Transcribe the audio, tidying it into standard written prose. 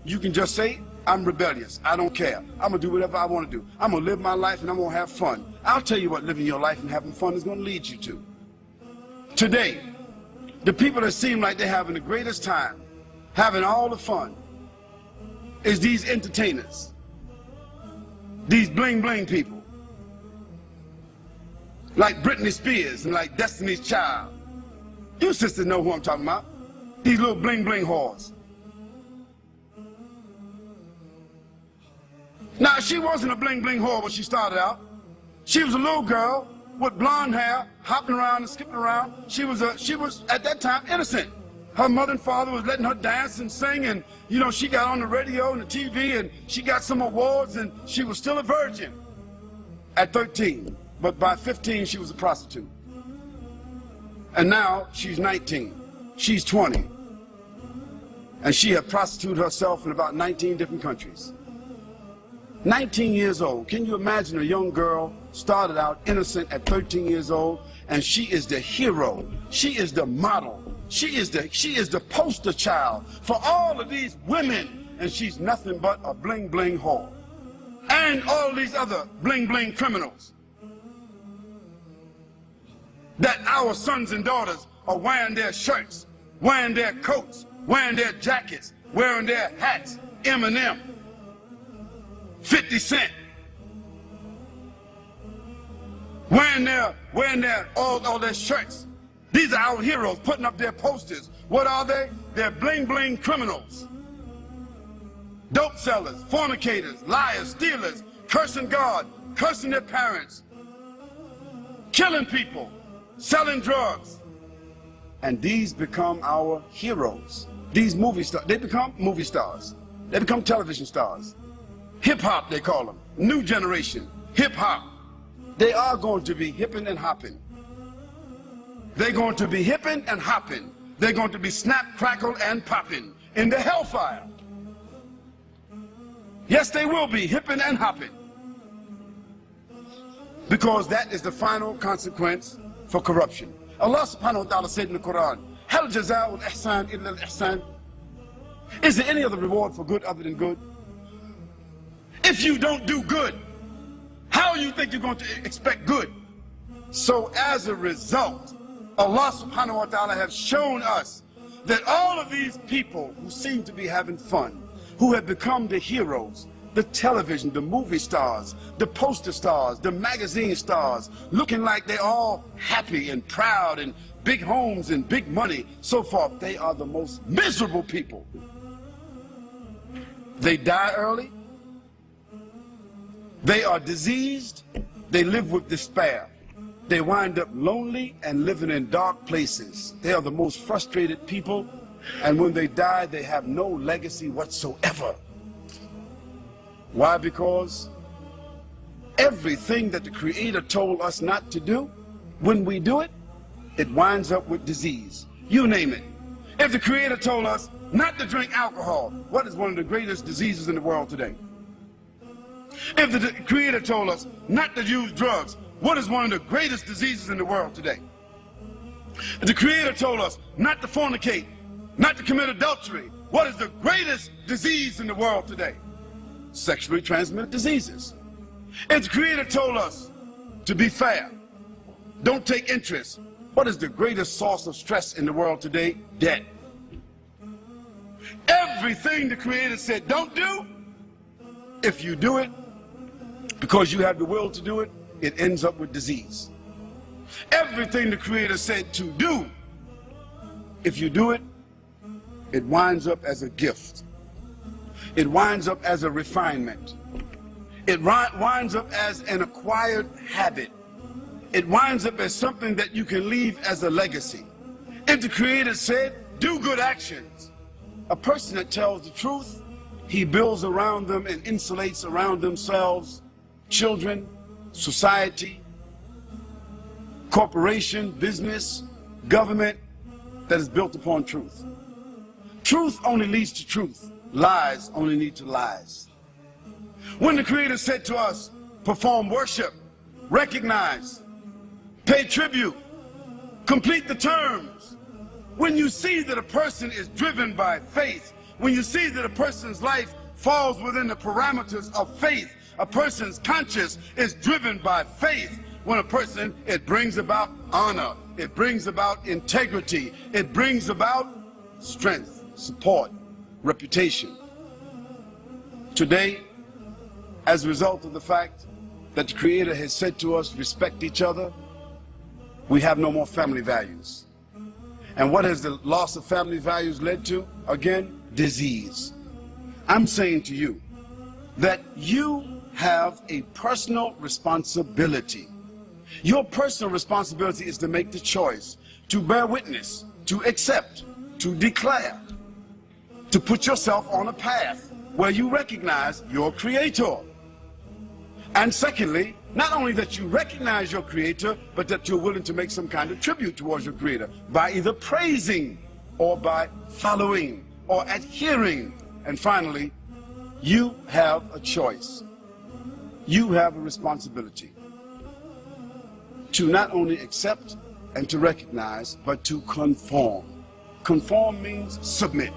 you can just say, I'm rebellious. I don't care. I'm going to do whatever I want to do. I'm going to live my life and I'm going to have fun. I'll tell you what living your life and having fun is going to lead you to. Today, the people that seem like they're having the greatest time, having all the fun, is these entertainers. These bling bling people. Like Britney Spears and like Destiny's Child. You sisters know who I'm talking about. These little bling bling whores. Now, she wasn't a bling bling whore when she started out. She was a little girl with blonde hair, hopping around and skipping around. She was at that time innocent. Her mother and father was letting her dance and sing, and you know, she got on the radio and the TV and she got some awards, and she was still a virgin at 13. But by 15 she was a prostitute. And now she's 19. She's 20. And she had prostituted herself in about 19 different countries. 19 years old. Can you imagine a young girl started out innocent at 13 years old, and she is the hero. She is the model. She is the poster child for all of these women, and she's nothing but a bling bling whore. And all these other bling bling criminals that our sons and daughters are wearing their shirts, wearing their coats, wearing their jackets, wearing their hats, Eminem, 50 Cent, wearing all their shirts. These are our heroes, putting up their posters. What are they? They're bling bling criminals, dope sellers, fornicators, liars, stealers, cursing God, cursing their parents, killing people, selling drugs. And these become our heroes. These movie stars, they become movie stars. They become television stars. Hip-hop, they call them. New generation, hip-hop. They are going to be hipping and hopping. They're going to be hipping and hopping. They're going to be snap, crackle, and popping in the hellfire. Yes, they will be hipping and hopping. Because that is the final consequence for corruption. Allah subhanahu wa ta'ala said in the Quran, Hal jaza'ul ihsan illa al-ihsan. Is there any other reward for good other than good? If you don't do good, how do you think you're going to expect good? So as a result, Allah subhanahu wa ta'ala has shown us that all of these people who seem to be having fun, who have become the heroes, the television, the movie stars, the poster stars, the magazine stars, looking like they're all happy and proud and big homes and big money, so forth, they are the most miserable people. They die early. They are diseased. They live with despair. They wind up lonely and living in dark places. They are the most frustrated people, and when they die, they have no legacy whatsoever. Why? Because everything that the Creator told us not to do, when we do it, it winds up with disease. You name it. If the Creator told us not to drink alcohol, what is one of the greatest diseases in the world today? If the Creator told us not to use drugs, what is one of the greatest diseases in the world today? If the Creator told us not to fornicate, not to commit adultery, what is the greatest disease in the world today? Sexually transmitted diseases. If the Creator told us to be fair, don't take interest, what is the greatest source of stress in the world today? Debt. Everything the Creator said don't do, if you do it because you have the will to do it, it ends up with disease. Everything the Creator said to do, if you do it, it winds up as a gift. It winds up as a refinement. It winds up as an acquired habit. It winds up as something that you can leave as a legacy. If the Creator said, do good actions, a person that tells the truth, he builds around them and insulates around themselves children, society, corporation, business, government that is built upon truth. Truth only leads to truth. Lies only lead to lies. When the Creator said to us, perform worship, recognize, pay tribute, complete the terms, when you see that a person is driven by faith, when you see that a person's life falls within the parameters of faith, a person's conscience is driven by faith, when a person, it brings about honor, it brings about integrity, it brings about strength, support, reputation. Today, as a result of the fact that the Creator has said to us, respect each other, we have no more family values. And what has the loss of family values led to? Again, disease. I'm saying to you that you have a personal responsibility. Your personal responsibility is to make the choice, to bear witness, to accept, to declare, to put yourself on a path where you recognize your Creator. And secondly, not only that you recognize your Creator, but that you're willing to make some kind of tribute towards your Creator by either praising or by following or adhering. And finally, you have a choice. You have a responsibility to not only accept and to recognize, but to conform. Conform means submit.